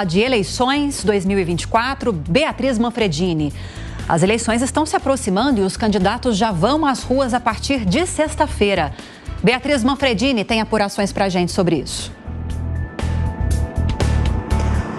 De eleições 2024, Beatriz Manfredini. As eleições estão se aproximando e os candidatos já vão às ruas a partir de sexta-feira. Beatriz Manfredini tem apurações para a gente sobre isso.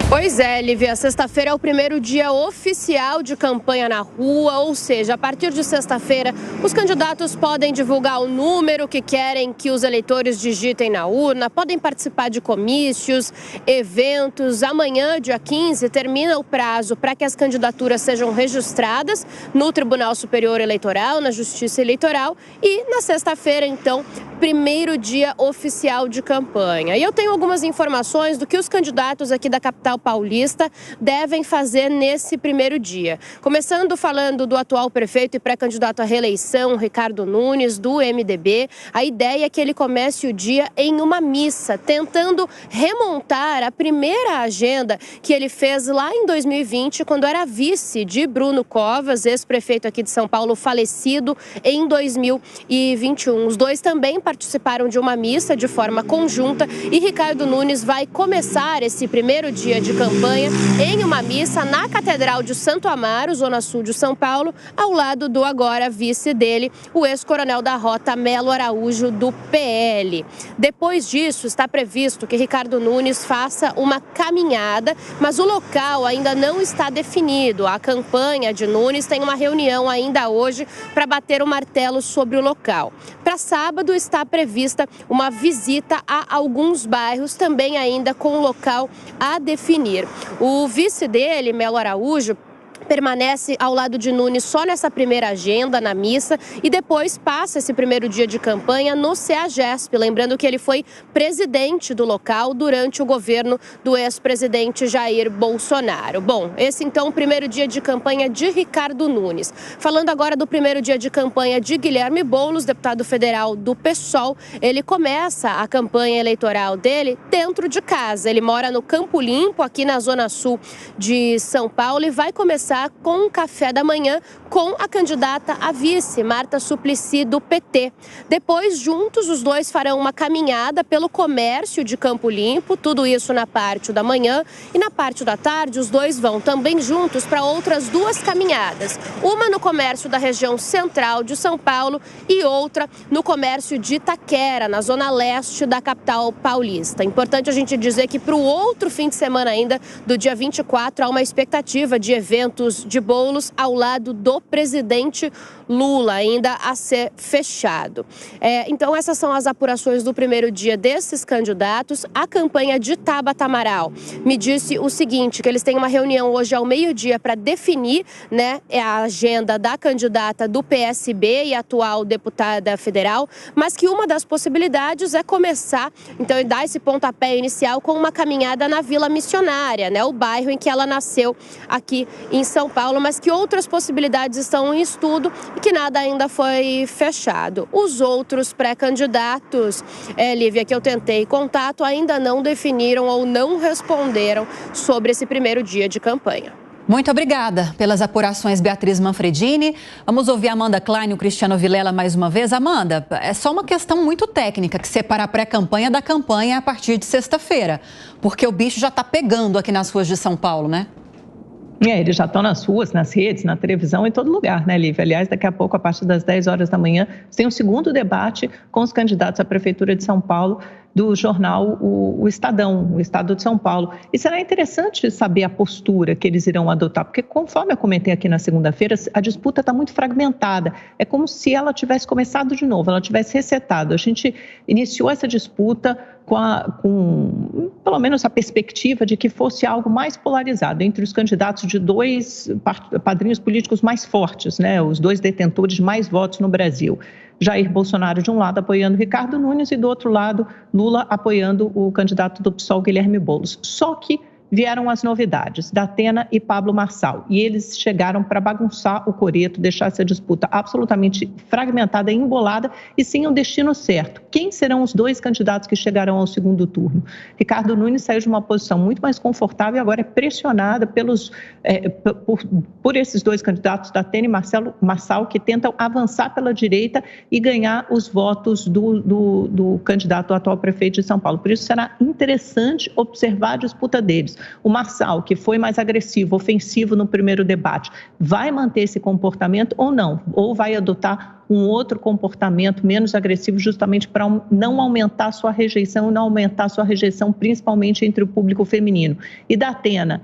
Pois é, Lívia, sexta-feira é o primeiro dia oficial de campanha na rua, ou seja, a partir de sexta-feira, os candidatos podem divulgar o número que querem que os eleitores digitem na urna, podem participar de comícios, eventos. Amanhã, dia 15, termina o prazo para que as candidaturas sejam registradas no Tribunal Superior Eleitoral, na Justiça Eleitoral, e na sexta-feira, então, primeiro dia oficial de campanha. E eu tenho algumas informações do que os candidatos aqui da capital paulista devem fazer nesse primeiro dia. Começando falando do atual prefeito e pré-candidato à reeleição, Ricardo Nunes, do MDB, a ideia é que ele comece o dia em uma missa, tentando remontar a primeira agenda que ele fez lá em 2020, quando era vice de Bruno Covas, ex-prefeito aqui de São Paulo, falecido em 2021. Os dois também participaram de uma missa de forma conjunta e Ricardo Nunes vai começar esse primeiro dia de campanha em uma missa na Catedral de Santo Amaro, zona sul de São Paulo, ao lado do agora vice dele, o ex-coronel da Rota, Melo Araújo, do PL. Depois disso, está previsto que Ricardo Nunes faça uma caminhada, mas o local ainda não está definido. A campanha de Nunes tem uma reunião ainda hoje para bater o martelo sobre o local. Para sábado está prevista uma visita a alguns bairros, também ainda com o local a definir. O vice dele, Melo Araújo, permanece ao lado de Nunes só nessa primeira agenda, na missa, e depois passa esse primeiro dia de campanha no CEAGESP, lembrando que ele foi presidente do local durante o governo do ex-presidente Jair Bolsonaro. Bom, esse então é o primeiro dia de campanha de Ricardo Nunes. Falando agora do primeiro dia de campanha de Guilherme Boulos, deputado federal do PSOL, ele começa a campanha eleitoral dele dentro de casa. Ele mora no Campo Limpo, aqui na zona sul de São Paulo, e vai começar com um café da manhã com a candidata a vice, Marta Suplicy, do PT. Depois, juntos, os dois farão uma caminhada pelo comércio de Campo Limpo, tudo isso na parte da manhã, e na parte da tarde os dois vão também juntos para outras duas caminhadas, uma no comércio da região central de São Paulo e outra no comércio de Itaquera, na zona leste da capital paulista. Importante a gente dizer que para o outro fim de semana ainda, do dia 24, há uma expectativa de eventos de Boulos ao lado do presidente Lula, ainda a ser fechado. Então, essas são as apurações do primeiro dia desses candidatos. A campanha de Tabata Amaral me disse o seguinte, que eles têm uma reunião hoje ao meio-dia para definir, né, a agenda da candidata do PSB e atual deputada federal, mas que uma das possibilidades é começar, então, e dar esse pontapé inicial com uma caminhada na Vila Missionária, né, o bairro em que ela nasceu aqui em São Paulo, mas que outras possibilidades estão em estudo e que nada ainda foi fechado. Os outros pré-candidatos, Lívia, que eu tentei contato, ainda não definiram ou não responderam sobre esse primeiro dia de campanha. Muito obrigada pelas apurações, Beatriz Manfredini. Vamos ouvir a Amanda Klein e o Cristiano Vilela mais uma vez. Amanda, é só uma questão muito técnica que separa a pré-campanha da campanha a partir de sexta-feira, porque o bicho já está pegando aqui nas ruas de São Paulo, né? Eles já estão nas ruas, nas redes, na televisão, em todo lugar, né, Lívia? Aliás, daqui a pouco, a partir das 10 horas da manhã, tem um segundo debate com os candidatos à Prefeitura de São Paulo, do jornal o Estadão, o Estado de São Paulo. E será interessante saber a postura que eles irão adotar, porque conforme eu comentei aqui na segunda-feira, a disputa está muito fragmentada. É como se ela tivesse começado de novo, ela tivesse resetado. A gente iniciou essa disputa com pelo menos a perspectiva de que fosse algo mais polarizado entre os candidatos de dois padrinhos políticos mais fortes, né? Os dois detentores de mais votos no Brasil. Jair Bolsonaro, de um lado, apoiando Ricardo Nunes e, do outro lado, Lula apoiando o candidato do PSOL, Guilherme Boulos. Só que vieram as novidades, Datena e Pablo Marçal, e eles chegaram para bagunçar o coreto, deixar essa disputa absolutamente fragmentada e embolada e sem um destino certo. Quem serão os dois candidatos que chegarão ao segundo turno? Ricardo Nunes saiu de uma posição muito mais confortável e agora é pressionada por esses dois candidatos, Datena e Marçal, que tentam avançar pela direita e ganhar os votos do candidato atual prefeito de São Paulo. Por isso será interessante observar a disputa deles. isso. O Marçal, que foi mais agressivo, ofensivo no primeiro debate, vai manter esse comportamento ou não? Ou vai adotar um outro comportamento menos agressivo justamente para não aumentar sua rejeição e não aumentar sua rejeição principalmente entre o público feminino? E da Atena,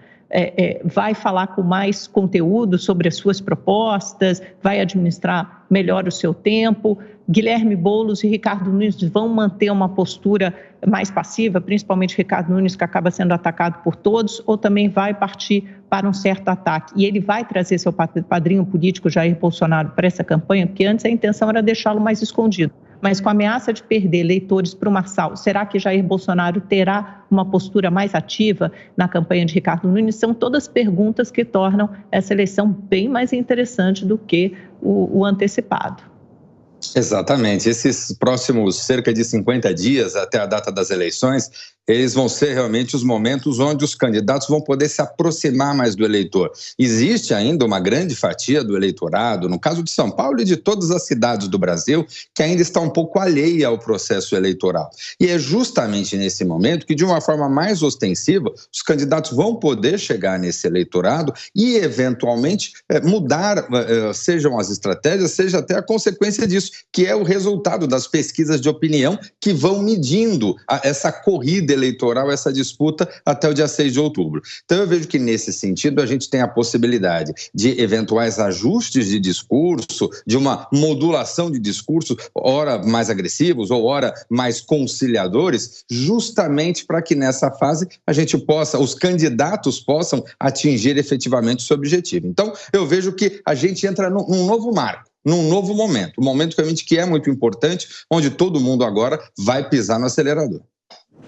vai falar com mais conteúdo sobre as suas propostas, vai administrar melhor o seu tempo. Guilherme Boulos e Ricardo Nunes vão manter uma postura mais passiva, principalmente Ricardo Nunes, que acaba sendo atacado por todos, ou também vai partir para um certo ataque? E ele vai trazer seu padrinho político, Jair Bolsonaro, para essa campanha, porque antes a intenção era deixá-lo mais escondido. Mas com a ameaça de perder eleitores para o Marçal, será que Jair Bolsonaro terá uma postura mais ativa na campanha de Ricardo Nunes? São todas perguntas que tornam essa eleição bem mais interessante do que o antecipado. Exatamente. Esses próximos cerca de 50 dias até a data das eleições, eles vão ser realmente os momentos onde os candidatos vão poder se aproximar mais do eleitor. Existe ainda uma grande fatia do eleitorado, no caso de São Paulo e de todas as cidades do Brasil, que ainda está um pouco alheia ao processo eleitoral. E é justamente nesse momento que, de uma forma mais ostensiva, os candidatos vão poder chegar nesse eleitorado e, eventualmente, mudar, sejam as estratégias, seja até a consequência disso, que é o resultado das pesquisas de opinião que vão medindo essa corrida eleitoral, essa disputa até o dia 6 de outubro. Então eu vejo que nesse sentido a gente tem a possibilidade de eventuais ajustes de discurso, de uma modulação de discurso, ora mais agressivos ou ora mais conciliadores, justamente para que nessa fase a gente possa, os candidatos possam atingir efetivamente o seu objetivo. Então eu vejo que a gente entra num novo marco, num novo momento, um momento realmente que é muito importante, onde todo mundo agora vai pisar no acelerador.